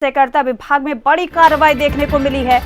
सहकारिता विभाग में बड़ी कार्रवाई देखने को मिली है।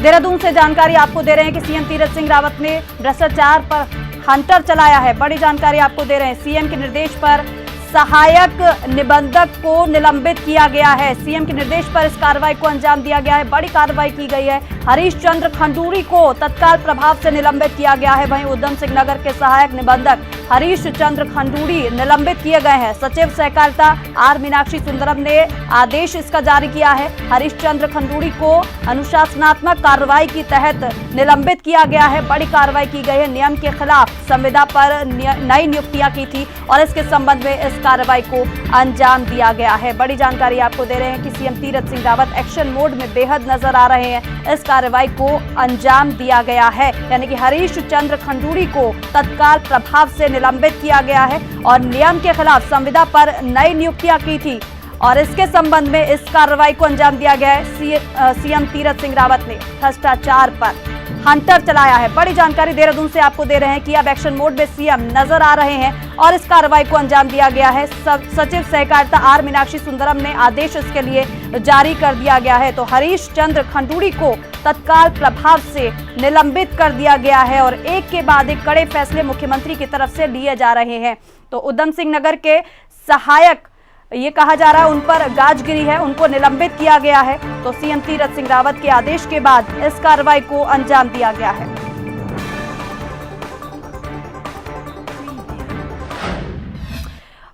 देहरादून से जानकारी आपको दे रहे हैं कि सीएम तीरथ सिंह रावत ने भ्रष्टाचार पर हंटर चलाया है। बड़ी जानकारी आपको दे रहे हैं, सीएम के निर्देश पर सहायक निबंधक को निलंबित किया गया है। सीएम के निर्देश पर इस कार्रवाई को अंजाम दिया गया है। बड़ी कार्रवाई की गई है। हरीश चंद्र खंडूरी को तत्काल प्रभाव से निलंबित किया गया है। वहीं उधम सिंह नगर के सहायक निबंधक हरीश चंद्र खंडूरी निलंबित किए गए हैं। सचिव सहकारिता आर मीनाक्षी सुंदरम ने आदेश इसका जारी किया है। हरीश चंद्र खंडूरी को अनुशासनात्मक कार्रवाई के तहत निलंबित किया गया है। बड़ी कार्रवाई की गई है। नियम के खिलाफ संविदा पर नई नियुक्तियां की थी और इसके संबंध में इस कार्रवाई को अंजाम दिया गया है। बड़ी जानकारी आपको दे रहे हैं कि CM Tirath Singh Rawat action mode में बेहद नजर आ रहे हैं। इस कार्रवाई को अंजाम दिया गया है, यानी कि हरीश चंद्र खंडूरी को तत्काल प्रभाव से निलंबित किया गया है और नियम के खिलाफ संविदा पर नई नियुक्तियां की थी और इसके संबंध में इस कार्रवाई को अंजाम दिया गया है। सीएम तीरथ सिंह रावत ने भ्रष्टाचार पर हंटर चलाया है। बड़ी जानकारी देहरादून से आपको दे रहे हैं कि अब एक्शन मोड में सीएम नजर आ रहे हैं और इस कार्रवाई को अंजाम दिया गया है। सचिव सहकारिता आर मीनाक्षी सुंदरम ने आदेश इसके लिए जारी कर दिया गया है। तो हरीश चंद्र खंडूरी को तत्काल प्रभाव से निलंबित कर दिया गया है और एक के बाद एक कड़े फैसले मुख्यमंत्री की तरफ से लिए जा रहे हैं। तो उधम सिंह नगर के सहायक, ये कहा जा रहा है उन पर गाज गिरी है, उनको निलंबित किया गया है। तो सीएम तीरथ सिंह रावत के आदेश के बाद इस कार्रवाई को अंजाम दिया गया है।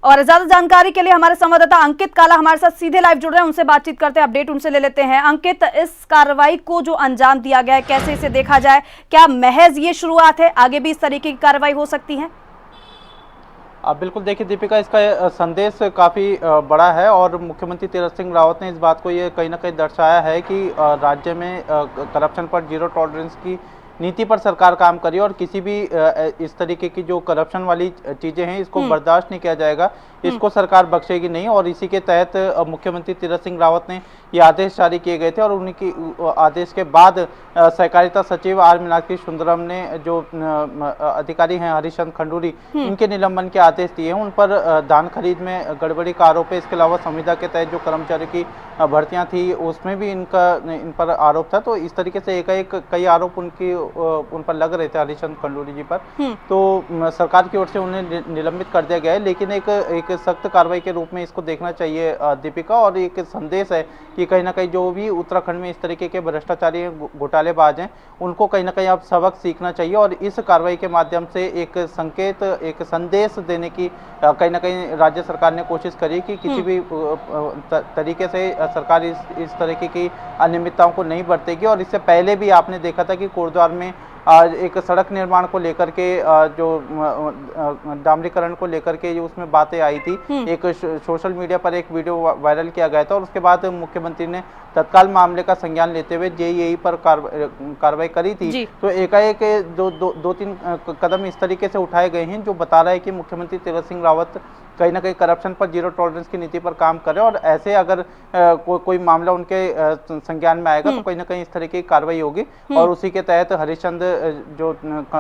और ज्यादा जानकारी के लिए हमारे संवाददाता अंकित काला हमारे साथ सीधे लाइव जुड़ रहे हैं, उनसे बातचीत करते हैं, अपडेट उनसे ले लेते हैं। अंकित, इस कार्रवाई को जो अंजाम दिया गया है, कैसे इसे देखा जाए? क्या महज ये शुरुआत है, आगे भी इस तरीके की कार्रवाई हो सकती है? बिल्कुल, देखिए दीपिका, इसका संदेश काफ़ी बड़ा है और मुख्यमंत्री तीरथ सिंह रावत ने इस बात को ये कहीं ना कहीं दर्शाया है कि राज्य में करप्शन पर जीरो टॉलरेंस की नीति पर सरकार काम करी और किसी भी इस तरीके की जो करप्शन वाली चीज़ें हैं इसको बर्दाश्त नहीं किया जाएगा, इसको सरकार बख्शेगी नहीं। और इसी के तहत मुख्यमंत्री तीरथ सिंह रावत ने ये आदेश जारी किए गए थे और उन्हीं की आदेश के बाद सहकारिता सचिव आर मीनाक्षी सुंदरम ने जो अधिकारी हैं हरीश चंद्र खंडूरी, इनके निलंबन के आदेश दिए हैं। उन पर धान खरीद में गड़बड़ी का आरोप है। इसके अलावा संविदा के तहत जो कर्मचारी की भर्तियां थी उसमें भी इन पर आरोप था। तो इस तरीके से एकाएक कई आरोप उन पर लग रहे थे हरीश चंद्र खंडूरी जी पर। तो सरकार की ओर से उन्हें निलंबित कर दिया गया है, लेकिन एक सख्त कार्रवाई के रूप में इसको देखना चाहिए दीपिका। और एक संदेश है कि कहीं ना कहीं जो भी उत्तराखंड में इस तरीके के भ्रष्टाचारी घोटालेबाज हैं उनको कहीं ना कहीं अब सबक सीखना चाहिए और इस कार्रवाई के माध्यम से एक संकेत, एक संदेश देने की कहीं ना कहीं राज्य सरकार ने कोशिश करी कि किसी भी तरीके से सरकार इस तरीके की अनियमितताओं को नहीं बरतेगी। और इससे पहले भी आपने देखा था कि कोटद्वार में एक सड़क निर्माण को लेकर के जो डामरीकरण को लेकर के जो उसमें बातें आई थी, एक सोशल मीडिया पर एक वीडियो वायरल किया गया था और उसके बाद मुख्यमंत्री ने तत्काल मामले का संज्ञान लेते हुए जेईई पर कार्रवाई करी थी। तो एकाएक दो तीन कदम इस तरीके से उठाए गए हैं जो बता रहा है कि मुख्यमंत्री तीरथ सिंह रावत कहीं ना कहीं करप्शन पर जीरो टॉलरेंस की नीति पर काम करे और ऐसे अगर कोई मामला उनके संज्ञान में आएगा तो कहीं ना कहीं इस तरीके की कार्रवाई होगी और उसी के तहत हरीश चंद्र जो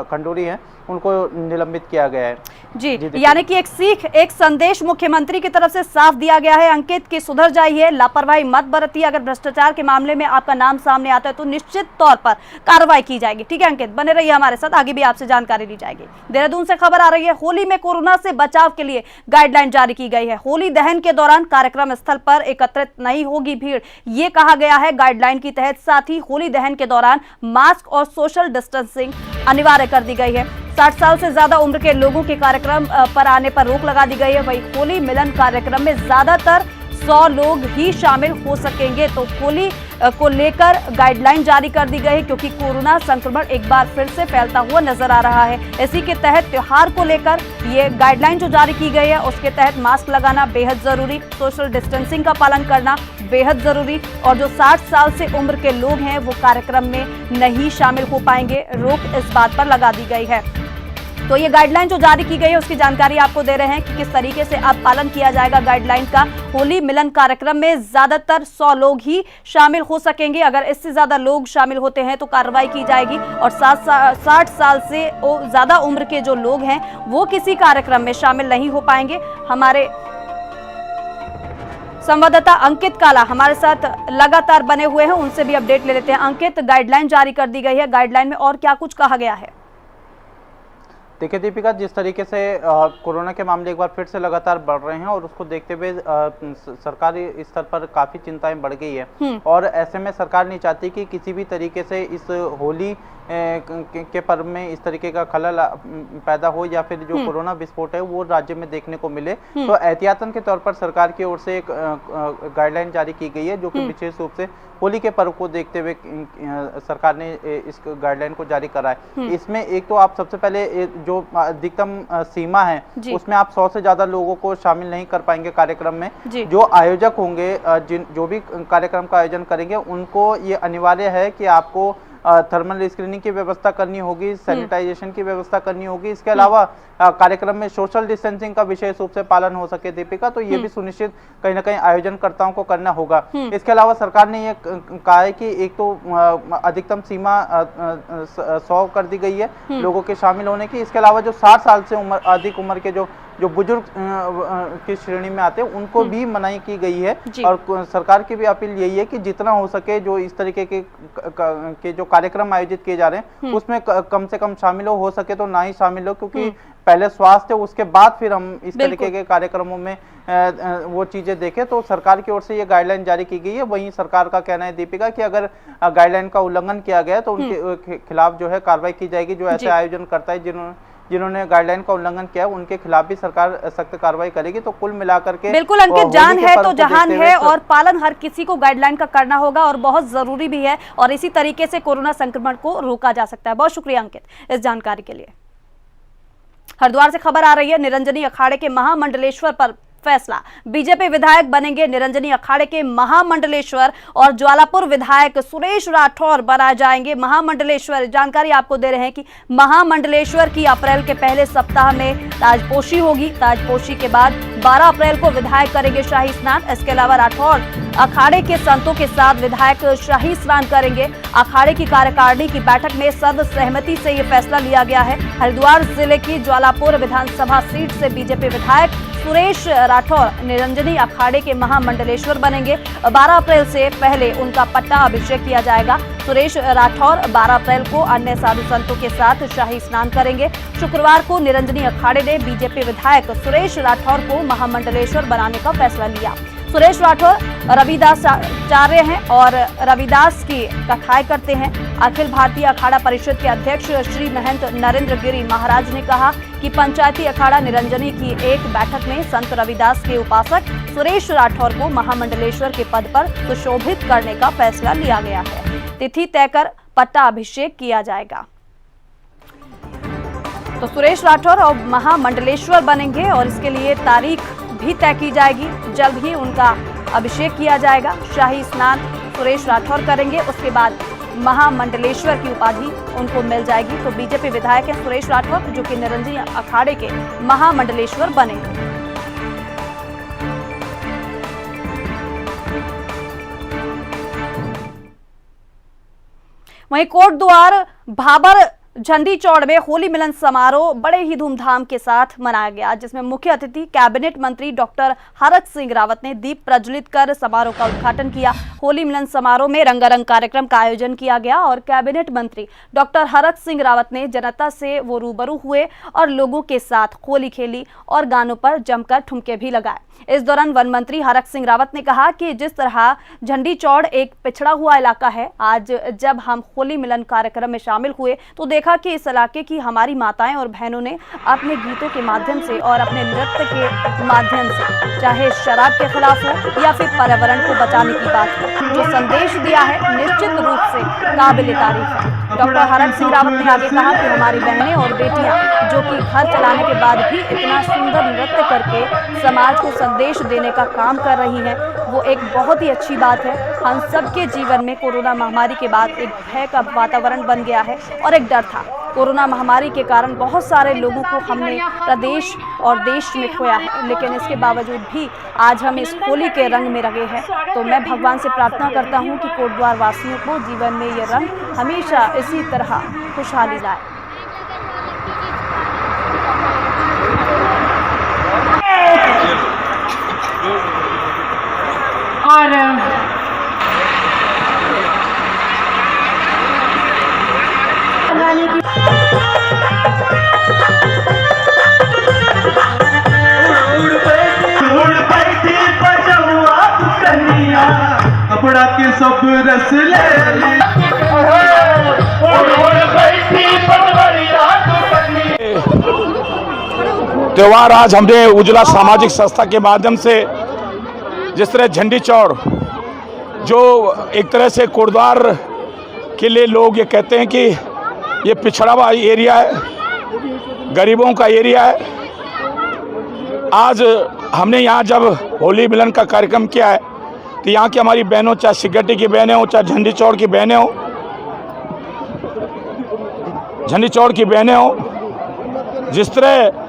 खंडूरी हैं उनको निलंबित किया गया है। जी, यानी कि एक सीख, एक संदेश मुख्यमंत्री की तरफ से साफ दिया गया है अंकित कि सुधर जाइए, लापरवाही मत बरतिए। अगर भ्रष्टाचार के मामले में आपका नाम सामने आता है तो निश्चित तौर पर कार्रवाई की जाएगी। ठीक है अंकित, बने रहिए हमारे साथ, आगे भी आपसे जानकारी ली जाएगी। देहरादून से खबर आ रही है, होली में कोरोना से बचाव के लिए गाइडलाइन जारी की गई है। होली दहन के दौरान कार्यक्रम स्थल पर एकत्रित नहीं होगी भीड़, ये कहा गया है गाइडलाइन के तहत। साथ ही होली दहन के दौरान मास्क और सोशल डिस्टेंसिंग अनिवार्य कर दी गई है। 60 साल से ज्यादा उम्र के लोगों के कार्यक्रम पर आने पर रोक लगा दी गई है। वहीं होली मिलन कार्यक्रम में ज्यादातर 100 लोग ही शामिल हो सकेंगे। तो होली को लेकर गाइडलाइन जारी कर दी गई है क्योंकि कोरोना संक्रमण एक बार फिर से फैलता हुआ नजर आ रहा है। इसी के तहत त्योहार को लेकर ये गाइडलाइन जो जारी की गई है उसके तहत मास्क लगाना बेहद जरूरी, सोशल डिस्टेंसिंग का पालन करना बेहद जरूरी और जो 60 साल से उम्र के लोग हैं वो कार्यक्रम में नहीं शामिल हो पाएंगे। रोक इस बात पर लगा दी गई है। तो ये गाइडलाइन जो जारी की गई है उसकी जानकारी आपको दे रहे हैं कि किस तरीके से अब पालन किया जाएगा गाइडलाइन का। होली मिलन कार्यक्रम में ज्यादातर 100 लोग ही शामिल हो सकेंगे। अगर इससे ज्यादा लोग शामिल होते हैं तो कार्रवाई की जाएगी और 60 साल से ज्यादा उम्र के जो लोग हैं वो किसी कार्यक्रम में शामिल नहीं हो पाएंगे। हमारे संवाददाता अंकित काला हमारे साथ लगातार बने हुए हैं, उनसे भी अपडेट ले लेते हैं। अंकित, गाइडलाइन जारी कर दी गई है, गाइडलाइन में और क्या कुछ कहा गया है? देखिए दीपिका, जिस तरीके से कोरोना के मामले एक बार फिर से लगातार बढ़ रहे हैं और उसको देखते हुए सरकारी स्तर पर काफ़ी चिंताएं बढ़ गई है और ऐसे में सरकार नहीं चाहती कि किसी भी तरीके से इस होली के पर्व में इस तरीके का खलल पैदा हो या फिर जो कोरोना विस्फोट है वो राज्य में देखने को मिले। तो एहतियातन के तौर पर सरकार की ओर से एक गाइडलाइन जारी की गई है जो कि विशेष रूप से होली के पर्व को देखते हुए सरकार ने इस गाइडलाइन को जारी करा है। इसमें एक तो आप सबसे पहले जो अधिकतम सीमा है उसमें आप 100 से ज्यादा लोगों को शामिल नहीं कर पाएंगे कार्यक्रम में। जो आयोजक होंगे, जो भी कार्यक्रम का आयोजन करेंगे, उनको ये अनिवार्य है कि आपको थर्मल स्क्रीनिंग की व्यवस्था करनी होगी, सैनिटाइजेशन की व्यवस्था करनी होगी। इसके अलावा कार्यक्रम में सोशल डिस्टेंसिंग का विशेष रूप से पालन हो सके दीपिका, तो ये भी सुनिश्चित कहीं ना कहीं आयोजनकर्ताओं को करना होगा। इसके अलावा सरकार ने ये कहा है कि एक तो अधिकतम सीमा 100 कर दी गई है लोगों के शामिल होने की। इसके अलावा जो 60 साल से अधिक उम्र के जो बुजुर्ग की श्रेणी में आते हैं उनको भी मनाही की गई है। और सरकार की भी अपील यही है कि जितना हो सके जो इस तरीके के जो कार्यक्रम आयोजित किए जा रहे हैं उसमें कम से कम शामिल हो सके तो ना ही शामिल हो, क्योंकि पहले स्वास्थ्य उसके बाद फिर हम इस तरीके के कार्यक्रमों में वो चीजें देखें। तो सरकार की ओर से ये गाइडलाइन जारी की गई है। वहीं सरकार का कहना है दीपिका कि अगर गाइडलाइन का उल्लंघन किया गया तो उनके खिलाफ जो है कार्रवाई की जाएगी। जो ऐसे आयोजन करता है जिन्होंने गाइडलाइन का उल्लंघन किया है उनके खिलाफ भी सरकार सख्त कार्रवाई करेगी। तो कुल मिलाकर के बिल्कुल अंकित, जान है तो जहान है और पालन हर किसी को गाइडलाइन का करना होगा और बहुत जरूरी भी है, और इसी तरीके से कोरोना संक्रमण को रोका जा सकता है। बहुत शुक्रिया अंकित इस जानकारी के लिए। हरिद्वार से खबर आ रही है, निरंजनी अखाड़े के महामंडलेश्वर पर फैसला। बीजेपी विधायक बनेंगे निरंजनी अखाड़े के महामंडलेश्वर और ज्वालापुर विधायक सुरेश राठौर बनाए जाएंगे महामंडलेश्वर। जानकारी आपको दे रहे हैं कि महामंडलेश्वर की अप्रैल के पहले सप्ताह में ताजपोशी होगी। ताजपोशी के बाद 12 अप्रैल को विधायक करेंगे शाही स्नान। इसके अलावा राठौर अखाड़े के संतों के साथ विधायक शाही स्नान करेंगे। अखाड़े की कार्यकारिणी की बैठक में सर्वसहमति से ये फैसला लिया गया है। हरिद्वार जिले की ज्वालापुर विधानसभा सीट से बीजेपी विधायक सुरेश राठौर निरंजनी अखाड़े के महामंडलेश्वर बनेंगे। 12 अप्रैल से पहले उनका पट्टा अभिषेक किया जाएगा। सुरेश राठौर 12 अप्रैल को अन्य साधु संतों के साथ शाही स्नान करेंगे। शुक्रवार को निरंजनी अखाड़े ने बीजेपी विधायक सुरेश राठौर को महामंडलेश्वर बनाने का फैसला लिया। सुरेश राठौर रविदास आचार्य हैं और रविदास की कथाएं करते हैं। अखिल भारतीय अखाड़ा परिषद के अध्यक्ष श्री महंत नरेंद्र गिरी महाराज ने कहा कि पंचायती अखाड़ा निरंजनी की एक बैठक में संत रविदास के उपासक सुरेश राठौर को महामंडलेश्वर के पद पर सुशोभित करने का फैसला लिया गया है। तिथि तय कर पट्टा अभिषेक किया जाएगा। तो सुरेश राठौर और महामंडलेश्वर बनेंगे और इसके लिए तारीख भी तय की जाएगी। जल्द ही उनका अभिषेक किया जाएगा। शाही स्नान सुरेश राठौर करेंगे, उसके बाद महामंडलेश्वर की उपाधि उनको मिल जाएगी। तो बीजेपी विधायक हैं सुरेश राठौर जो कि निरंजनी अखाड़े के महामंडलेश्वर बनेंगे। वहीं कोटद्वार भाबर झंडी चौड़ में होली मिलन समारोह बड़े ही धूमधाम के साथ मनाया गया, जिसमें मुख्य अतिथि कैबिनेट मंत्री डॉक्टर हरक सिंह रावत ने दीप प्रज्वलित कर समारोह का उद्घाटन किया। होली मिलन समारोह में रंगारंग कार्यक्रम का आयोजन किया गया और कैबिनेट मंत्री डॉक्टर हरक सिंह रावत ने जनता से वो रूबरू हुए और लोगों के साथ होली खेली और गानों पर जमकर ठुमके भी लगाए। इस दौरान वन मंत्री हरक सिंह रावत ने कहा कि जिस तरह झंडी चौड़ एक पिछड़ा हुआ इलाका है, आज जब हम होली मिलन कार्यक्रम में शामिल हुए तो देखा कि इस इलाके की हमारी माताएं और बहनों ने अपने गीतों के माध्यम से और अपने नृत्य के माध्यम से, चाहे शराब के खिलाफ हो या फिर पर्यावरण को बचाने की बात हो, जो संदेश दिया है निश्चित रूप से काबिल तारीफ है। डॉक्टर हरक सिंह रावत ने आगे कहा कि हमारी बहनें और बेटियां जो कि घर चलाने के बाद भी इतना सुंदर नृत्य करके समाज को संदेश देने का काम कर रही हैं, वो एक बहुत ही अच्छी बात है। हम सबके जीवन में कोरोना महामारी के बाद एक भय का वातावरण बन गया है और एक डर था। कोरोना महामारी के कारण बहुत सारे लोगों को हमने प्रदेश और देश में खोया है, लेकिन इसके बावजूद भी आज हम इस होली के रंग में रंगे हैं। तो मैं भगवान से प्रार्थना करता हूं कि कोटद्वार वासियों को जीवन में ये रंग हमेशा इसी तरह खुशहाली लाए। और लगाने की कपड़ा के सब रस ले त्योहार आज हमने उजला सामाजिक संस्था के माध्यम से जिस तरह झंडी चौड़ जो एक तरह से कोटद्वार के लिए लोग ये कहते हैं कि ये पिछड़ा हुआ एरिया है, गरीबों का एरिया है। आज हमने यहाँ जब होली मिलन का कार्यक्रम किया है तो यहाँ की हमारी बहनों, चाहे सिगरेटी की बहनें हो, चाहे झंडी चौड़ की बहनें हो, झंडी चौड़ की बहनें हो, जिस तरह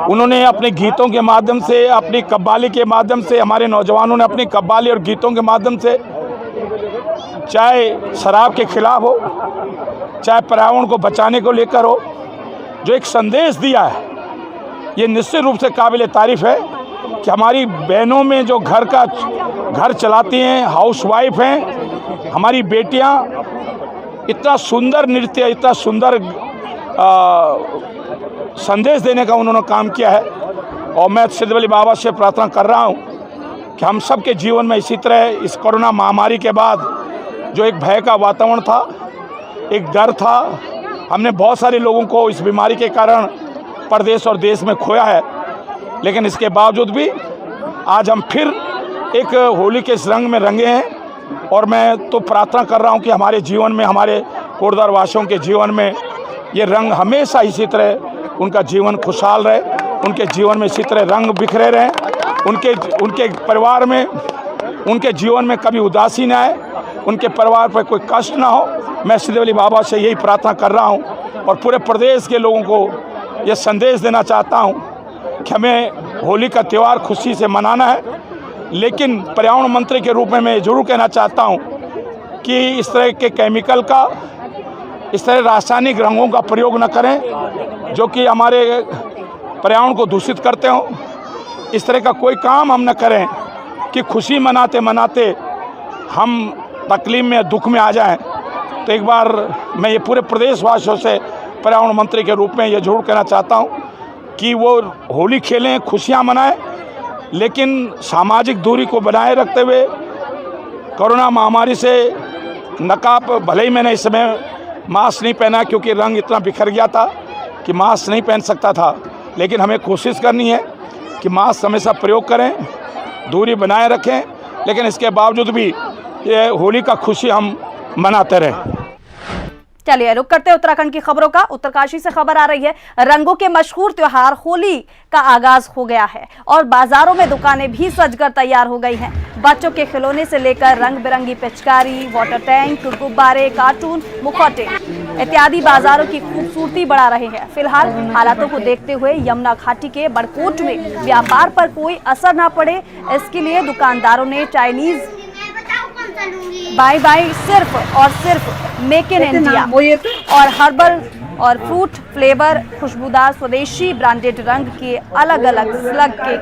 उन्होंने अपने गीतों के माध्यम से, अपनी कव्वाली के माध्यम से, हमारे नौजवानों ने अपनी कव्वाली और गीतों के माध्यम से चाहे शराब के खिलाफ हो, चाहे पर्यावरण को बचाने को लेकर हो, जो एक संदेश दिया है, ये निश्चित रूप से काबिल तारीफ़ है कि हमारी बहनों में जो घर चलाती हैं, हाउसवाइफ हैं, हमारी बेटियां इतना सुंदर नृत्य, इतना सुंदर संदेश देने का उन्होंने काम किया है। और मैं सिद्ध वली बाबा से प्रार्थना कर रहा हूं कि हम सब के जीवन में इसी तरह इस कोरोना महामारी के बाद जो एक भय का वातावरण था, एक डर था, हमने बहुत सारे लोगों को इस बीमारी के कारण प्रदेश और देश में खोया है, लेकिन इसके बावजूद भी आज हम फिर एक होली के इस रंग में रंगे हैं। और मैं तो प्रार्थना कर रहा हूं कि हमारे जीवन में, हमारे कोटद्वार वासियों के जीवन में ये रंग हमेशा इसी तरह उनका जीवन खुशहाल रहे, उनके जीवन में इसी तरह रंग बिखरे रहें, उनके परिवार में, उनके जीवन में कभी उदासी न आए, उनके परिवार पर कोई कष्ट ना हो। मैं सिद्ध वली बाबा से यही प्रार्थना कर रहा हूं और पूरे प्रदेश के लोगों को ये संदेश देना चाहता हूं कि हमें होली का त्यौहार खुशी से मनाना है, लेकिन पर्यावरण मंत्री के रूप में मैं जरूर कहना चाहता हूं कि इस तरह के केमिकल का, इस तरह रासायनिक रंगों का प्रयोग न करें जो कि हमारे पर्यावरण को दूषित करते हों। इस तरह का कोई काम हम न करें कि खुशी मनाते मनाते हम तकलीफ में, दुख में आ जाएं। तो एक बार मैं ये पूरे प्रदेशवासियों से पर्यावरण मंत्री के रूप में ये जरूर कहना चाहता हूँ कि वो होली खेलें, खुशियाँ मनाएं, लेकिन सामाजिक दूरी को बनाए रखते हुए कोरोना महामारी से नकाब, भले ही मैंने इस समय मास्क नहीं पहना क्योंकि रंग इतना बिखर गया था कि मास्क नहीं पहन सकता था, लेकिन हमें कोशिश करनी है कि मास्क हमेशा प्रयोग करें, दूरी बनाए रखें, लेकिन इसके बावजूद भी ये होली का खुशी हम मनाते रहें। चलिए रुक करते हैं उत्तराखंड की खबरों का। उत्तरकाशी से खबर आ रही है, रंगों के मशहूर त्योहार होली का आगाज हो गया है और बाजारों में दुकानें भी सजकर तैयार हो गई हैं। बच्चों के खिलौने से लेकर रंग बिरंगी पिचकारी, वाटर टैंक, गुब्बारे, कार्टून, मुखौटे इत्यादि बाजारों की खूबसूरती बढ़ा रहे हैं। फिलहाल हालातों को देखते हुए यमुना घाटी के बड़कोट में व्यापार पर कोई असर न पड़े, इसके लिए दुकानदारों ने चाइनीज बाय सिर्फ और सिर्फ मेक इन इंडिया और हर्बल और फ्रूट फ्लेवर खुशबूदार स्वदेशी ब्रांडेड रंग के अलग अलग स्लग के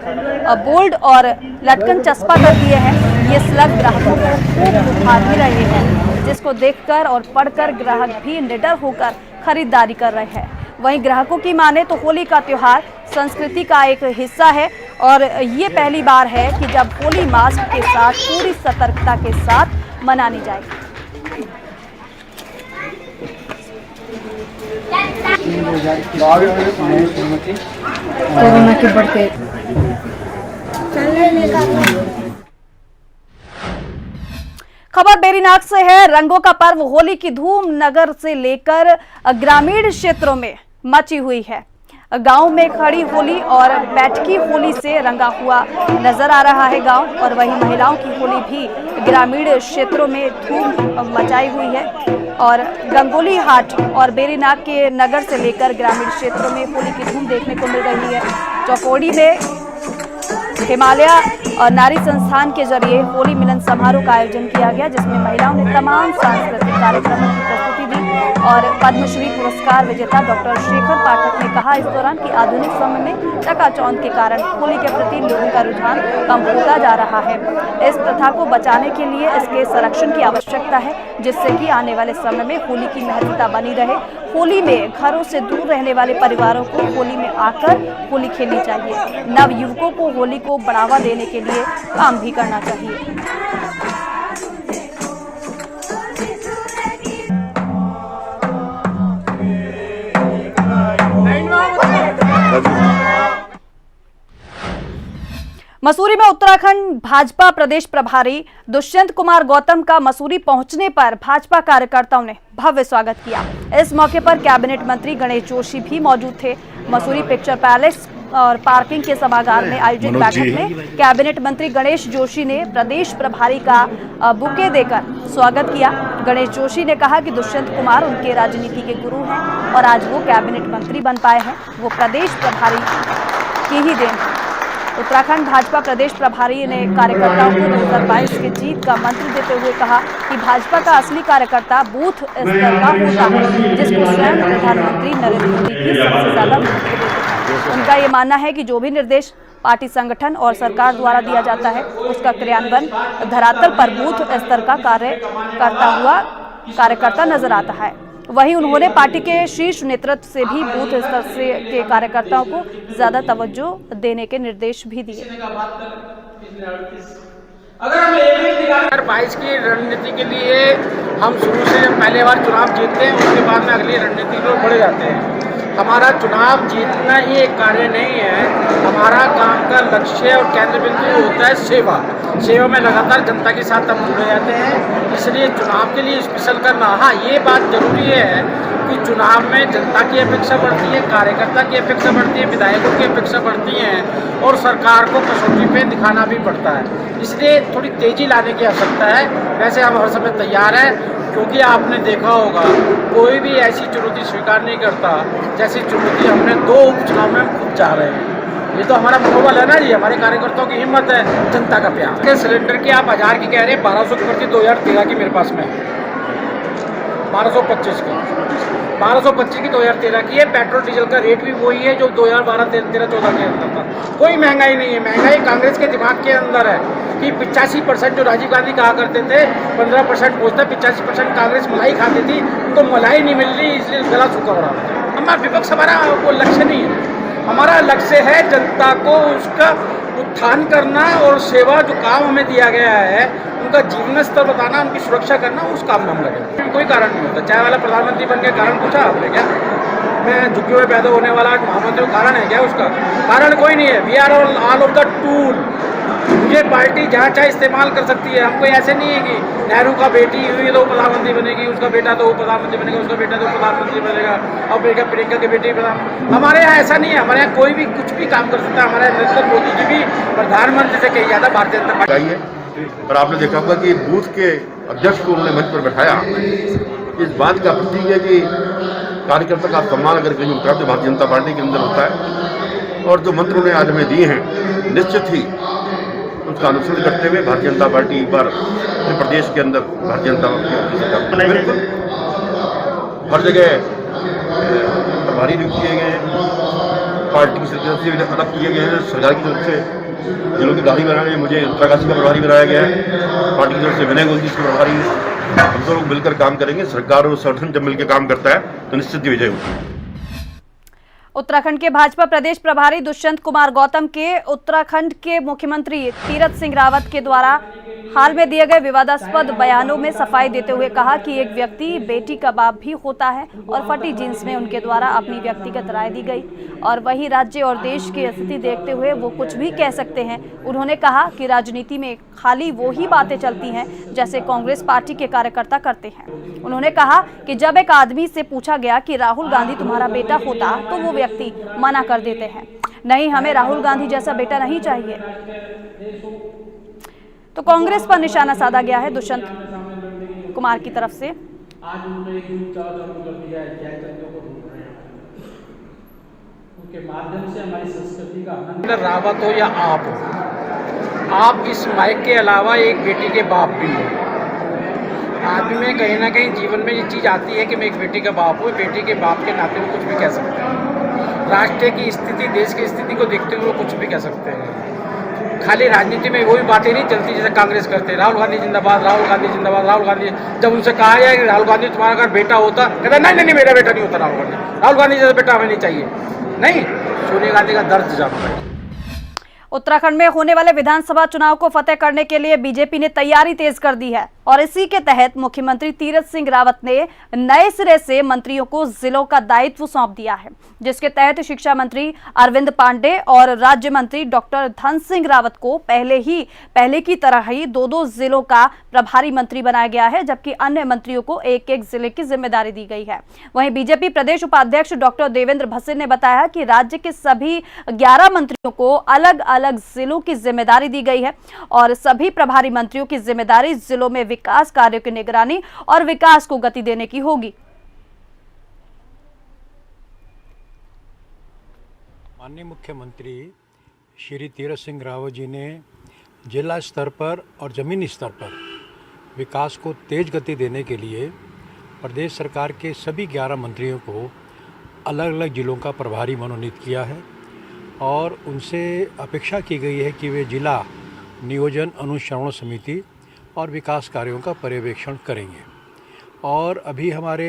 बोल्ड और लटकन चस्पा कर दिए हैं। ये स्लग ग्राहकों को खूब लुभा भी रहे हैं, जिसको देखकर और पढ़कर ग्राहक भी निडर होकर खरीदारी कर रहे हैं। वहीं ग्राहकों की माने तो होली का त्योहार संस्कृति का एक हिस्सा है और ये पहली बार है कि जब होली मास्क के साथ पूरी सतर्कता के साथ मनानी जाएगी। कोरोना के बढ़ते खबर बेरीनाग से है। रंगों का पर्व होली की धूम नगर से लेकर ग्रामीण क्षेत्रों में मची हुई है। गांव में खड़ी होली और बैठकी होली से रंगा हुआ नजर आ रहा है गांव, और वहीं महिलाओं की होली भी ग्रामीण क्षेत्रों में धूम मचाई हुई है। और गंगोली हाट और बेरीनाग के नगर से लेकर ग्रामीण क्षेत्रों में होली की धूम देखने को मिल रही है। चौकोड़ी में हिमालय और नारी संस्थान के जरिए होली मिलन समारोह का आयोजन किया गया, जिसमें महिलाओं ने तमाम सांस्कृतिक कार्यक्रमों की प्रस्तुति दी। और पद्मश्री पुरस्कार विजेता डॉक्टर शेखर पाठक ने कहा इस दौरान कि आधुनिक समय में चकाचौंध के कारण होली के प्रति लोगों का रुझान कम होता जा रहा है। इस प्रथा को बचाने के लिए इसके संरक्षण की आवश्यकता है, जिससे कि आने वाले समय में होली की महत्वता बनी रहे। होली में घरों से दूर रहने वाले परिवारों को होली में आकर होली खेलनी चाहिए। नव युवकों को होली को बढ़ावा देने के लिए काम भी करना चाहिए। मसूरी में उत्तराखंड भाजपा प्रदेश प्रभारी दुष्यंत कुमार गौतम का मसूरी पहुंचने पर भाजपा कार्यकर्ताओं ने भव्य स्वागत किया। इस मौके पर कैबिनेट मंत्री गणेश जोशी भी मौजूद थे। मसूरी पिक्चर पैलेस और पार्किंग के सभागार में आयोजित बैठक में कैबिनेट मंत्री गणेश जोशी ने प्रदेश प्रभारी का बुके देकर स्वागत किया। गणेश जोशी ने कहा कि दुष्यंत कुमार उनके राजनीति के गुरु हैं और आज वो कैबिनेट मंत्री बन पाए हैं, वो प्रदेश प्रभारी की ही देन है। उत्तराखंड भाजपा प्रदेश प्रभारी ने कार्यकर्ताओं को 2022 की जीत का मंत्र देते हुए कहा कि भाजपा का असली कार्यकर्ता बूथ स्तर का होता है, जिसको स्वयं प्रधानमंत्री नरेंद्र मोदी भी सबसे ज्यादा महत्व देते हैं। उनका ये मानना है कि जो भी निर्देश पार्टी संगठन और सरकार द्वारा दिया जाता है उसका क्रियान्वयन धरातल पर बूथ स्तर का कार्य करता हुआ कार्यकर्ता नजर आता है। वहीं उन्होंने पार्टी के शीर्ष नेतृत्व से भी बूथ स्तर से के कार्यकर्ताओं को ज्यादा तवज्जो देने के निर्देश भी दिए। अगर हम 2022 की रणनीति के लिए हम शुरू से जब पहले बार चुनाव जीतते हैं उसके बाद में अगली रणनीति को बढ़े जाते हैं। हमारा चुनाव जीतना ही एक कार्य नहीं है, हमारा काम का लक्ष्य और केंद्र बिंदु होता है सेवा। सेवा में लगातार जनता के साथ हम जुड़े जाते हैं, इसलिए चुनाव के लिए स्पेशल करना। हाँ, ये बात जरूरी है कि चुनाव में जनता की अपेक्षा बढ़ती है, कार्यकर्ता की अपेक्षा बढ़ती है, विधायकों की अपेक्षा बढ़ती है और सरकार को कसौटी पे दिखाना भी पड़ता है। इसलिए थोड़ी तेजी लाने की आवश्यकता है। वैसे हम हर समय तैयार हैं, क्योंकि आपने देखा होगा कोई भी ऐसी चुनौती स्वीकार नहीं करता जैसी चुनौती हमने 2 उपचुनाव में हम खुद चाह रहे हैं। ये तो हमारा मनोबल है ना जी, हमारे कार्यकर्ताओं की हिम्मत है, जनता का प्यार। सिलेंडर की आप 1000 की कह रहे हैं, 1200 की पड़ती 2013 की मेरे पास में 1225 की 1225 की 2013 की है। पेट्रोल डीजल का रेट भी वही है जो 2012, 13, 14 के अंदर था। कोई महंगाई नहीं है। महंगाई कांग्रेस के दिमाग के अंदर है कि 85% जो राजीव गांधी कहा करते थे 15% पहुँचता, 85% कांग्रेस मलाई खाती थी, उनको मलाई नहीं मिल रही, इसलिए गला सूखा हो रहा है। हमारा विपक्ष हमारा वो लक्ष्य नहीं है। हमारा लक्ष्य है जनता को उसका उत्थान करना और सेवा जो काम हमें दिया गया है उनका जीवन स्तर बताना, उनकी सुरक्षा करना, उस काम में हम लगे। कोई कारण नहीं होता। चाय वाला प्रधानमंत्री बन के कारण पूछा आपने क्या? मैं झुके हुए पैदा होने वाला महामंत्री कारण है क्या? उसका कारण कोई नहीं है। We are all of the tool. ये पार्टी जहाँ चाहे इस्तेमाल कर सकती है। हमको ऐसे नहीं है कि नेहरू का बेटी हुई तो प्रधानमंत्री बनेगी, उसका बेटा तो प्रधानमंत्री बनेगा, उसका बेटा तो प्रधानमंत्री बनेगा, और प्रियंका की बेटी प्रधान। हमारे यहाँ ऐसा नहीं है। हमारे यहाँ कोई भी कुछ भी काम कर सकता है। हमारे नरेंद्र मोदी जी भी प्रधानमंत्री से कही जाता भारतीय जनता पार्टी है। और आपने देखा होगा कि बूथ के अध्यक्ष को उन्होंने मंच पर बैठाया। इस बात का प्रतीक है कि कार्यकर्ता का सम्मान अगर कहीं होता है तो भारतीय जनता पार्टी के अंदर होता है। और जो मंत्र उन्हें आज हमें दिए हैं, निश्चित ही उसका अनुसरण करते हुए भारतीय जनता पार्टी एक बार प्रदेश के अंदर भारतीय जनता पार्टी बिल्कुल हर जगह प्रभारी नियुक्त किए गए हैं, पार्टी की तरफ से अलग किए गए हैं, सरकार की तरफ से जिलों की प्रभारी बनाया गया। मुझे उत्तराकाशी का प्रभारी बनाया गया है, पार्टी की तरफ से विनय गोयल का प्रभारी। हम सब लोग मिलकर काम करेंगे। सरकार और संगठन जब मिलकर काम करता है तो निश्चित ही विजय होती है। उत्तराखंड के भाजपा प्रदेश प्रभारी दुष्यंत कुमार गौतम के उत्तराखंड के मुख्यमंत्री तीरथ सिंह रावत के द्वारा हाल में दिए गए विवादास्पद बयानों में सफाई देते हुए कहा कि एक व्यक्ति बेटी का बाप भी होता है और फटी जींस में उनके द्वारा अपनी व्यक्तिगत राय दी गई और वही राज्य और देश की स्थिति देखते हुए वो कुछ भी कह सकते हैं। उन्होंने कहा कि राजनीति में खाली वो ही बातें चलती हैं जैसे कांग्रेस पार्टी के कार्यकर्ता करते हैं। उन्होंने कहा कि जब एक आदमी से पूछा गया कि राहुल गांधी तुम्हारा बेटा होता तो वो व्यक्ति मना कर देते हैं, नहीं हमें राहुल गांधी जैसा बेटा नहीं चाहिए। तो कांग्रेस पर निशाना साधा गया है दुष्यंत कुमार की तरफ से। आज उन्होंने एक युद्ध चालू कर दिया है, जयचंद्र को ढूंढ रहे हैं। उनके माध्यम से हमारी संस्कृति का रावत हो या आप हो, आप इस माइक के अलावा एक बेटी के बाप भी हो। आदमी में कहीं ना कहीं जीवन में ये चीज़ आती है कि मैं एक बेटी का बाप हूँ, बेटी के बाप के नाते में कुछ भी कह सकते हैं। राष्ट्र की स्थिति, देश की स्थिति को देखते हुए कुछ भी कह सकते हैं। खाली राजनीति में वही बातें नहीं चलती जैसे कांग्रेस करते, राहुल गांधी जिंदाबाद, राहुल गांधी जिंदाबाद, राहुल गांधी। जब उनसे कहा जाए कि राहुल गांधी तुम्हारा अगर बेटा होता, कहता नहीं नहीं मेरा बेटा नहीं होता राहुल गांधी, राहुल गांधी जैसा बेटा हमें नहीं चाहिए। नहीं, सोनिया गांधी का दर्द जाना है। उत्तराखंड में होने वाले विधानसभा चुनाव को फतेह करने के लिए बीजेपी ने तैयारी तेज कर दी है और इसी के तहत मुख्यमंत्री तीरथ सिंह रावत ने नए सिरे से मंत्रियों को जिलों का दायित्व सौंप दिया है, जिसके तहत शिक्षा मंत्री अरविंद पांडे और राज्य मंत्री डॉक्टर धन सिंह रावत को पहले की तरह ही 2-2 जिलों का प्रभारी मंत्री बनाया गया है, जबकि अन्य मंत्रियों को एक-एक जिले की जिम्मेदारी दी गई है। वहीं बीजेपी प्रदेश उपाध्यक्ष डॉक्टर देवेंद्र भसीन ने बताया कि राज्य के सभी 11 मंत्रियों को अलग अलग जिलों की जिम्मेदारी दी गई है और सभी प्रभारी मंत्रियों की जिम्मेदारी जिलों में विकास कार्यों की निगरानी और विकास को गति देने की होगी। माननीय मुख्यमंत्री श्री तीरथ सिंह रावत जी ने जिला स्तर पर और जमीनी स्तर पर विकास को तेज गति देने के लिए प्रदेश सरकार के सभी 11 मंत्रियों को अलग अलग जिलों का प्रभारी मनोनीत किया है और उनसे अपेक्षा की गई है कि वे जिला नियोजन अनुश्रवण समिति और विकास कार्यों का पर्यवेक्षण करेंगे। और अभी हमारे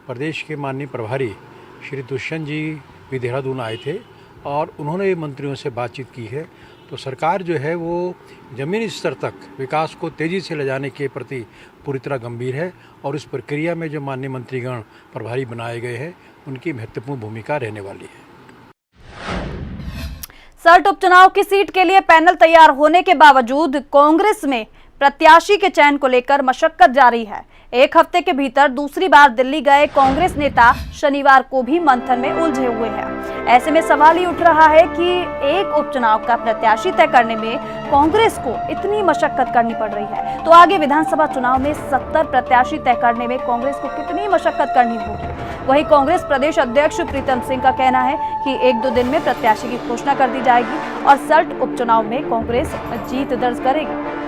प्रदेश के माननीय प्रभारी श्री दुष्यंत जी भी देहरादून आए थे और उन्होंने मंत्रियों से बातचीत की है। तो सरकार जो है वो जमीनी स्तर तक विकास को तेज़ी से ले जाने के प्रति पूरी तरह गंभीर है और इस प्रक्रिया में जो माननीय मंत्रीगण प्रभारी बनाए गए हैं उनकी महत्वपूर्ण भूमिका रहने वाली है। सल्ट उपचुनाव की सीट के लिए पैनल तैयार होने के बावजूद कांग्रेस में प्रत्याशी के चयन को लेकर मशक्कत जारी है। एक हफ्ते के भीतर दूसरी बार दिल्ली गए कांग्रेस नेता शनिवार को भी मंथन में उलझे हुए हैं। ऐसे में सवाल ही उठ रहा है कि एक उपचुनाव का प्रत्याशी तय करने में कांग्रेस को इतनी मशक्कत करनी पड़ रही है, तो आगे विधानसभा चुनाव में 70 प्रत्याशी तय करने में कांग्रेस को कितनी मशक्कत करनी होगी। वहीं कांग्रेस प्रदेश अध्यक्ष प्रीतम सिंह का कहना है कि 1-2 दिन में प्रत्याशी की घोषणा कर दी जाएगी और सल्ट उपचुनाव में कांग्रेस जीत दर्ज करेगी।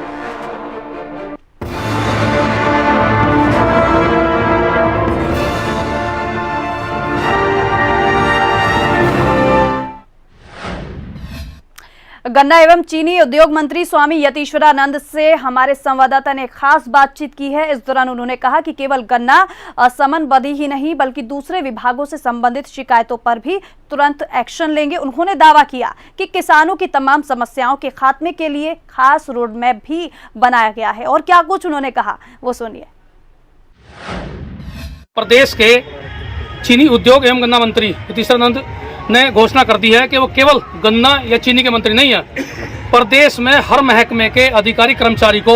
गन्ना एवं चीनी उद्योग मंत्री स्वामी यतीश्वरानंद से हमारे संवाददाता ने खास बातचीत की है। इस दौरान उन्होंने कहा कि केवल गन्ना समनबद्ध ही नहीं बल्कि दूसरे विभागों से संबंधित शिकायतों पर भी तुरंत एक्शन लेंगे। उन्होंने दावा किया कि किसानों की तमाम समस्याओं के खात्मे के लिए खास रोड मैप भी बनाया गया है और क्या कुछ उन्होंने कहा वो सुनिए। प्रदेश के चीनी उद्योग एवं गन्ना मंत्री यतीश्वरानंद ने घोषणा कर दी है कि वो केवल गन्ना या चीनी के मंत्री नहीं है, प्रदेश में हर महकमे के अधिकारी कर्मचारी को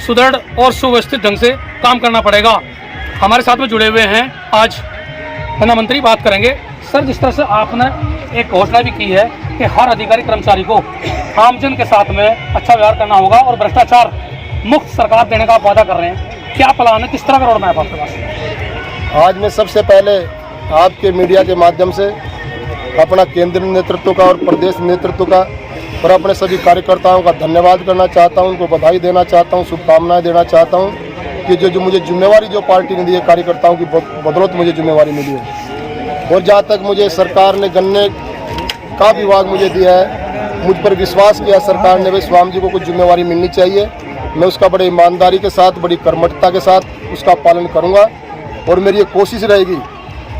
सुदृढ़ और सुव्यवस्थित ढंग से काम करना पड़ेगा। हमारे साथ में जुड़े हुए हैं आज गन्ना मंत्री, बात करेंगे। सर, जिस तरह से आपने एक घोषणा भी की है कि हर अधिकारी कर्मचारी को आमजन के साथ में अच्छा व्यवहार करना होगा और भ्रष्टाचार मुक्त सरकार देने का आप वादा कर रहे हैं, क्या प्लान है, किस तरह का रोड मैप आपके पास? आज मैं सबसे पहले आपके मीडिया के माध्यम से अपना केंद्रीय नेतृत्व का और प्रदेश नेतृत्व का और अपने सभी कार्यकर्ताओं का धन्यवाद करना चाहता हूं, उनको बधाई देना चाहता हूं, शुभकामनाएं देना चाहता हूं कि जो मुझे जिम्मेवारी जो पार्टी ने दी है, कार्यकर्ताओं की बदौलत मुझे जिम्मेवारी मिली है। और जहां तक मुझे सरकार ने गन्ने का विभाग मुझे दिया है, मुझ पर विश्वास किया सरकार ने, वे स्वामी जी को कुछ जिम्मेवारी मिलनी चाहिए। मैं उसका बड़ी ईमानदारी के साथ, बड़ी कर्मठता के साथ उसका पालन करूँगा और मेरी ये कोशिश रहेगी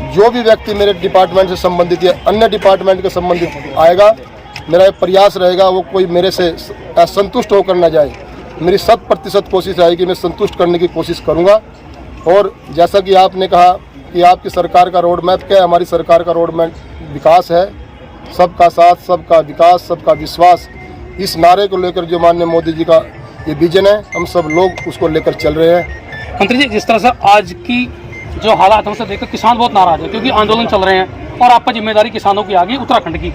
जो भी व्यक्ति मेरे डिपार्टमेंट से संबंधित या अन्य डिपार्टमेंट के संबंधित आएगा, मेरा ये प्रयास रहेगा वो कोई मेरे से असंतुष्ट होकर न जाए। मेरी 100% कोशिश रहेगी, मैं संतुष्ट करने की कोशिश करूंगा। और जैसा कि आपने कहा कि आपकी सरकार का रोड मैप क्या है, हमारी सरकार का रोड मैप विकास है, सबका साथ, सबका विकास, सबका विश्वास। इस नारे को लेकर जो माननीय मोदी जी का ये विजन है, हम सब लोग उसको लेकर चल रहे हैं। मंत्री जी, जिस तरह से आज की जो हालात है उसे देखकर किसान बहुत नाराज है क्योंकि आंदोलन चल रहे हैं और आपका जिम्मेदारी किसानों की आ गई, उत्तराखंड की।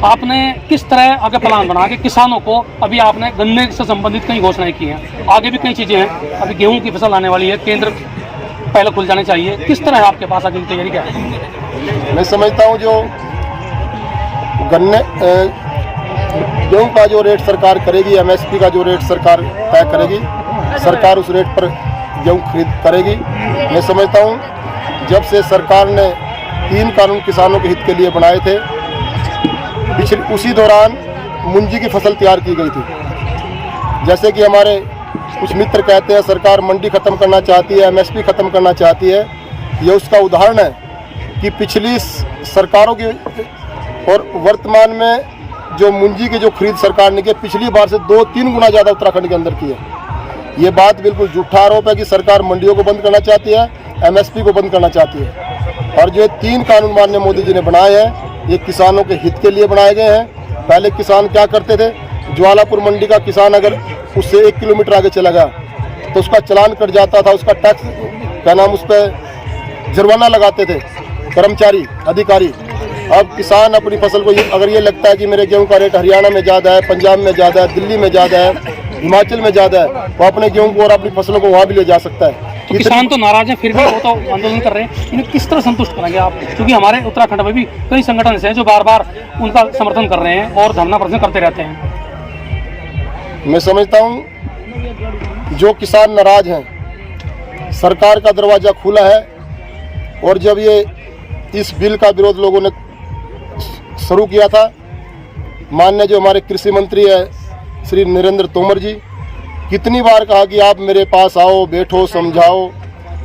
आपने किस तरह आगे प्लान बना के किसानों को, अभी आपने गन्ने से संबंधित कई घोषणाएं की हैं, आगे भी कई चीज़ें हैं, अभी गेहूं की फसल आने वाली है, केंद्र पहले खुल जाने चाहिए, किस तरह है आपके पास आगे की तैयारी क्या है? मैं समझता हूँ जो गन्ने गेहूँ का जो रेट सरकार करेगी, MSP का जो रेट सरकार तय करेगी, सरकार उस रेट पर गेहूँ खरीद करेगी। मैं समझता हूँ जब से सरकार ने 3 कानून किसानों के हित के लिए बनाए थे, पिछले उसी दौरान मुंजी की फसल तैयार की गई थी। जैसे कि हमारे कुछ मित्र कहते हैं सरकार मंडी ख़त्म करना चाहती है, MSP ख़त्म करना चाहती है। ये उसका उदाहरण है कि पिछली सरकारों की और वर्तमान में जो मुंजी की जो खरीद सरकार ने की, पिछली बार से 2-3 गुना ज़्यादा उत्तराखंड के अंदर की है। ये बात बिल्कुल झूठा आरोप है कि सरकार मंडियों को बंद करना चाहती है, MSP को बंद करना चाहती है। और जो 3 कानून माननीय मोदी जी ने बनाए हैं, ये किसानों के हित के लिए बनाए गए हैं। पहले किसान क्या करते थे, ज्वालापुर मंडी का किसान अगर उससे 1 किलोमीटर आगे चला गया तो उसका चालान कट जाता था, उसका टैक्स क्या नाम, उस पर जुर्माना लगाते थे कर्मचारी अधिकारी। अब किसान अपनी फसल को अगर ये लगता है कि मेरे गेहूं का रेट हरियाणा में ज़्यादा है, पंजाब में ज़्यादा है, दिल्ली में ज़्यादा है, हिमाचल में ज़्यादा है, वो अपने गेहूं को और अपनी फसलों को वहाँ भी ले जा सकता है। तो किसान तो नाराज हैं, फिर भी वो तो आंदोलन कर रहे हैं। इन्हें किस तरह संतुष्ट करेंगे आप? क्योंकि हमारे उत्तराखंड में भी कई संगठन ऐसे हैं जो बार बार उनका समर्थन कर रहे हैं और धरना प्रदर्शन करते रहते हैं। मैं समझता हूँ जो किसान नाराज हैं, सरकार का दरवाज़ा खुला है। और जब ये इस बिल का विरोध लोगों ने शुरू किया था, माननीय जो हमारे कृषि मंत्री है श्री नरेंद्र तोमर जी, कितनी बार कहा कि आप मेरे पास आओ, बैठो, समझाओ,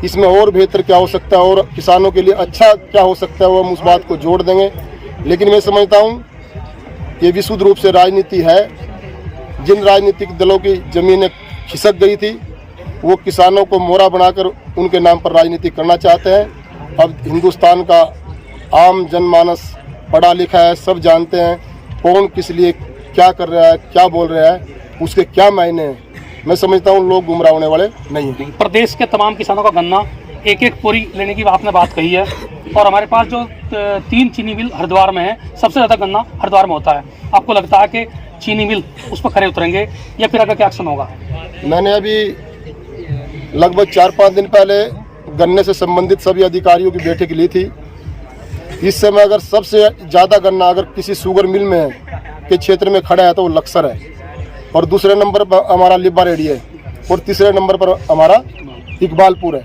इसमें और बेहतर क्या हो सकता है और किसानों के लिए अच्छा क्या हो सकता है, वो हम उस बात को जोड़ देंगे। लेकिन मैं समझता हूँ ये विशुद्ध रूप से राजनीति है। जिन राजनीतिक दलों की ज़मीनें खिसक गई थी, वो किसानों को मोहरा बनाकर उनके नाम पर राजनीति करना चाहते हैं। अब हिंदुस्तान का आम जनमानस पढ़ा लिखा है, सब जानते हैं कौन किस लिए क्या कर रहा है, क्या बोल रहा है, उसके क्या मायने हैं। मैं समझता हूँ लोग गुमराह होने वाले नहीं हैं। प्रदेश के तमाम किसानों का गन्ना एक बोरी लेने की आपने बात कही है, और हमारे पास जो 3 चीनी मिल हरिद्वार में है, सबसे ज़्यादा गन्ना हरिद्वार में होता है। आपको लगता है कि चीनी मिल उस पर खरे उतरेंगे या फिर अगर क्या एक्शन होगा? मैंने अभी लगभग 4-5 दिन पहले गन्ने से संबंधित सभी अधिकारियों की बैठक ली थी। इस समय अगर सबसे ज़्यादा गन्ना अगर किसी शुगर मिल में के क्षेत्र में खड़ा है तो वो लक्सर है, और दूसरे नंबर पर हमारा लिब्बा रेडी है, और तीसरे नंबर पर हमारा इकबालपुर है।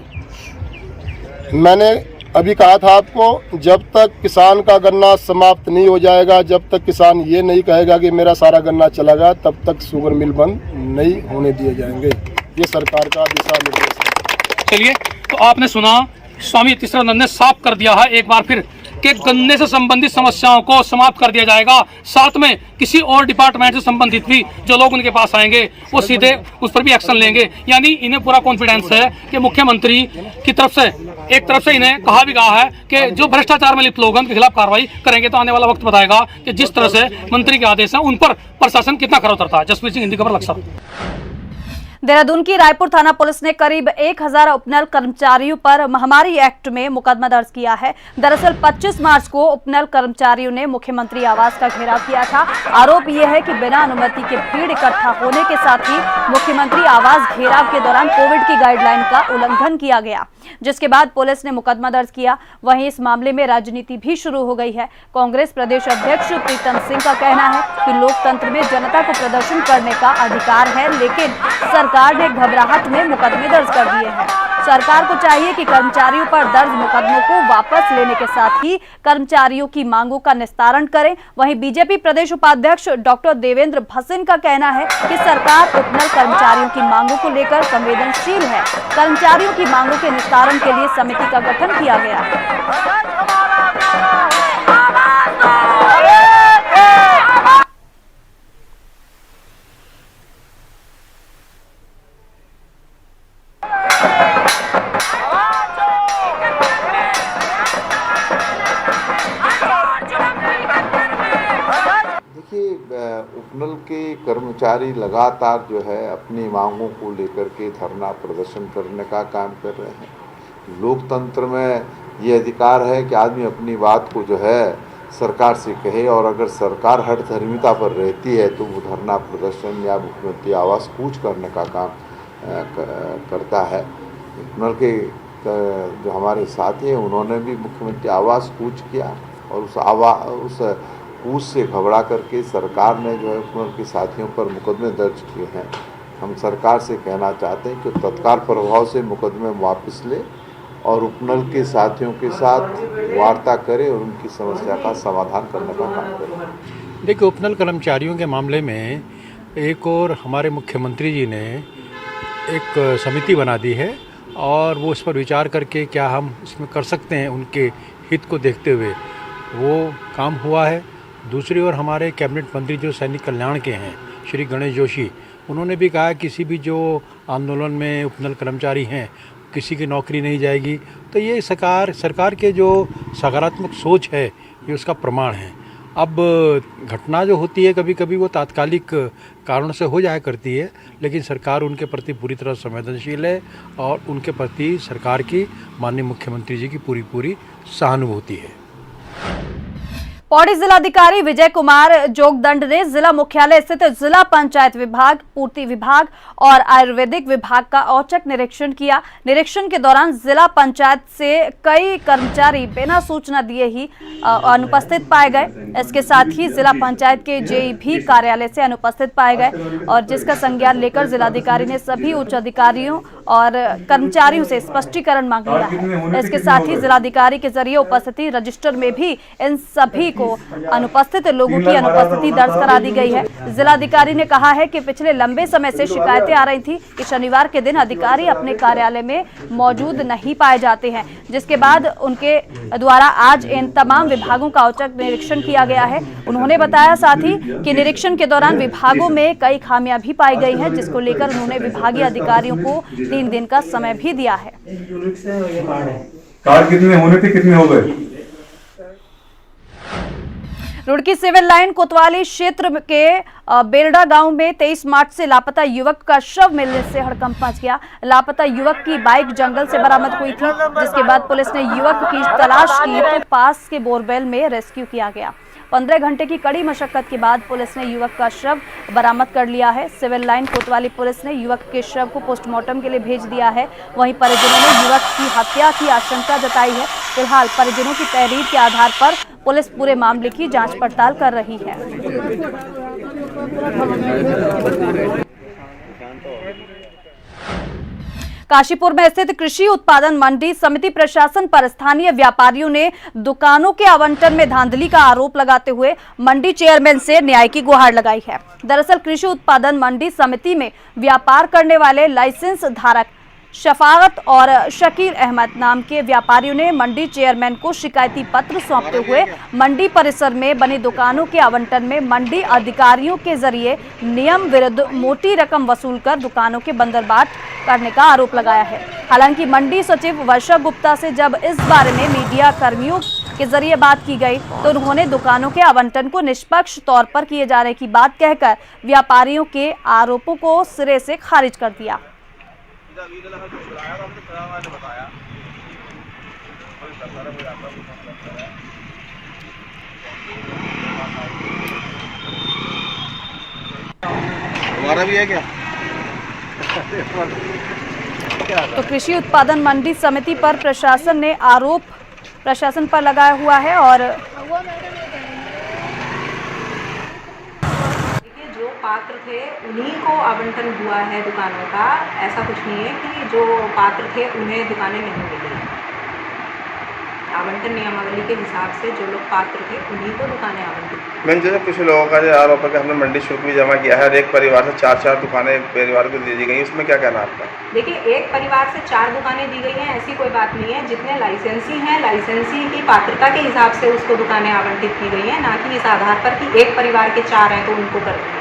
मैंने अभी कहा था आपको, जब तक किसान का गन्ना समाप्त नहीं हो जाएगा, जब तक किसान ये नहीं कहेगा कि मेरा सारा गन्ना चला गया, तब तक शुगर मिल बंद नहीं होने दिए जाएंगे। ये सरकार का दिशा निर्देश है। चलिए, तो आपने सुना स्वामी तीसरानंद ने साफ कर दिया है एक बार फिर कि गन्ने से संबंधित समस्याओं को समाप्त कर दिया जाएगा। साथ में किसी और डिपार्टमेंट से संबंधित भी जो लोग उनके पास आएंगे वो सीधे उस पर भी एक्शन लेंगे। यानी इन्हें पूरा कॉन्फिडेंस है कि मुख्यमंत्री की तरफ से एक तरफ से इन्हें कहा भी गया है कि जो भ्रष्टाचार में लिप्त लोग हैं उनके खिलाफ कार्रवाई करेंगे। तो आने वाला वक्त बताएगा कि जिस तरह से मंत्री के आदेश है उन पर प्रशासन कितना खरा उतरता है। जसप्रीत सिंह, हिंदी खबर, लक्सर। देहरादून की रायपुर थाना पुलिस ने करीब 1000 उपनल कर्मचारियों पर महामारी एक्ट में मुकदमा दर्ज किया है। दरअसल 25 मार्च को उपनल कर्मचारियों ने मुख्यमंत्री आवास का घेराव किया था। आरोप यह है कि बिना अनुमति के भीड़ इकट्ठा होने के साथ ही मुख्यमंत्री आवास घेराव के दौरान कोविड की गाइडलाइन का उल्लंघन किया गया, जिसके बाद पुलिस ने मुकदमा दर्ज किया। वहीं इस मामले में राजनीति भी शुरू हो गई है। कांग्रेस प्रदेश अध्यक्ष प्रीतम सिंह का कहना है कि लोकतंत्र में जनता को प्रदर्शन करने का अधिकार है, लेकिन सरकार ने घबराहट में मुकदमे दर्ज कर दिए हैं। सरकार को चाहिए कि कर्मचारियों पर दर्ज मुकदमों को वापस लेने के साथ ही कर्मचारियों की मांगों का निस्तारण करें। वहीं बीजेपी प्रदेश उपाध्यक्ष डॉक्टर देवेंद्र भसीन का कहना है कि सरकार उपनल कर्मचारियों की मांगों को लेकर संवेदनशील है। कर्मचारियों की मांगों के निस्तारण के लिए समिति का गठन किया गया है। उपनल के कर्मचारी लगातार जो है अपनी मांगों को लेकर के धरना प्रदर्शन करने का काम कर रहे हैं। लोकतंत्र में ये अधिकार है कि आदमी अपनी बात को जो है सरकार से कहे, और अगर सरकार हठधर्मिता पर रहती है तो वो धरना प्रदर्शन या मुख्यमंत्री आवास कूच करने का काम करता है। उपनल के जो हमारे साथी हैं उन्होंने भी मुख्यमंत्री आवास कूच किया, और उस कूच से घबरा करके सरकार ने जो है उपनल के साथियों पर मुकदमे दर्ज किए हैं। हम सरकार से कहना चाहते हैं कि तत्काल प्रभाव से मुकदमे वापस ले और उपनल के साथियों के साथ वार्ता करें और उनकी समस्या का समाधान करने का काम करें। देखिए, उपनल कर्मचारियों के मामले में एक और हमारे मुख्यमंत्री जी ने एक समिति बना दी है और वो इस पर विचार करके क्या हम इसमें कर सकते हैं उनके हित को देखते हुए वो काम हुआ है। दूसरी ओर हमारे कैबिनेट मंत्री जो सैनिक कल्याण के हैं श्री गणेश जोशी, उन्होंने भी कहा किसी भी जो आंदोलन में उपनल कर्मचारी हैं किसी की नौकरी नहीं जाएगी। तो ये सरकार के जो सकारात्मक सोच है ये उसका प्रमाण है। अब घटना जो होती है कभी कभी वो तात्कालिक कारण से हो जाया करती है, लेकिन सरकार उनके प्रति पूरी तरह संवेदनशील है और उनके प्रति सरकार की माननीय मुख्यमंत्री जी की पूरी सहानुभूति है। पौड़ी जिलाधिकारी विजय कुमार जोगदंड ने जिला मुख्यालय स्थित जिला पंचायत विभाग, पूर्ति विभाग और आयुर्वेदिक विभाग का औचक निरीक्षण किया। निरीक्षण के दौरान जिला पंचायत से कई कर्मचारी बिना सूचना दिए ही अनुपस्थित पाए गए। इसके साथ ही जिला पंचायत के जेई भी कार्यालय से अनुपस्थित पाए गए और जिसका संज्ञान लेकर जिलाधिकारी ने सभी उच्च अधिकारियों और कर्मचारियों से स्पष्टीकरण मांग लिया है। इसके साथ ही जिलाधिकारी के जरिए उपस्थिति रजिस्टर में भी इन सभी को अनुपस्थित लोगों की अनुपस्थिति दर्ज करा दी गई है। जिलाधिकारी ने कहा है कि पिछले लंबे समय से शिकायतें आ रही थी कि शनिवार के दिन अधिकारी अपने कार्यालय में मौजूद नहीं पाए जाते हैं, जिसके बाद उनके द्वारा आज इन तमाम विभागों का औचक निरीक्षण किया गया है। उन्होंने बताया साथ ही कि निरीक्षण के दौरान विभागों में कई खामियां भी पाई गई हैं, जिसको लेकर उन्होंने विभागीय अधिकारियों को 3 दिन का समय भी दिया है। कार्ड कितने होने थे, कितने हो गए? रुड़की सिविल लाइन कोतवाली क्षेत्र के बेलडा गांव में 23 मार्च से लापता युवक का शव मिलने से हड़कंप मच गया। लापता युवक की बाइक जंगल से बरामद हुई थी, जिसके बाद पुलिस ने युवक की तलाश की तो पास के बोरवेल में रेस्क्यू किया गया। 15 घंटे की कड़ी मशक्कत के बाद पुलिस ने युवक का शव बरामद कर लिया है। सिविल लाइन कोतवाली पुलिस ने युवक के शव को पोस्टमार्टम के लिए भेज दिया है। वहीं परिजनों ने युवक की हत्या की आशंका जताई है। फिलहाल परिजनों की तहरीर के आधार पर पुलिस पूरे मामले की जांच पड़ताल कर रही है। काशीपुर में स्थित कृषि उत्पादन मंडी समिति प्रशासन पर स्थानीय व्यापारियों ने दुकानों के आवंटन में धांधली का आरोप लगाते हुए मंडी चेयरमैन से न्याय की गुहार लगाई है। दरअसल कृषि उत्पादन मंडी समिति में व्यापार करने वाले लाइसेंस धारक शफाअत और शकील अहमद नाम के व्यापारियों ने मंडी चेयरमैन को शिकायती पत्र सौंपते हुए मंडी परिसर में बनी दुकानों के आवंटन में मंडी अधिकारियों के जरिए नियम विरुद्ध मोटी रकम वसूलकर दुकानों के बंदरबाट करने का आरोप लगाया है। हालांकि मंडी सचिव वर्षा गुप्ता से जब इस बारे में मीडिया कर्मियों के जरिए बात की गई तो उन्होंने दुकानों के आवंटन को निष्पक्ष तौर पर किए जाने की बात कहकर व्यापारियों के आरोपों को सिरे से खारिज कर दिया। हमारा भी है क्या? तो कृषि उत्पादन मंडी समिति पर प्रशासन ने आरोप प्रशासन पर लगाया हुआ है और जो पात्र थे उन्हीं को आवंटन हुआ है दुकानों का। ऐसा कुछ नहीं है कि जो पात्र थे उन्हें दुकानें नहीं मिली। आवंटन नियमावली के हिसाब से जो लोग पात्र थे उन्हीं को दुकानें आवंटित। मैंने जैसे कुछ लोगों का जो आरोप है कि हमने मंडी शुल्क भी जमा किया है और एक परिवार से 4 दुकानें परिवार को दे दी गई, इसमें क्या कहना आपका? देखिए, एक परिवार से 4 दुकानें दी गई हैं ऐसी कोई बात नहीं है। जितने लाइसेंसी हैं लाइसेंसी की पात्रता के हिसाब से उसको दुकानें आवंटित की गई हैं, ना कि इस आधार पर कि एक परिवार के 4 हैं तो उनको कर दिया।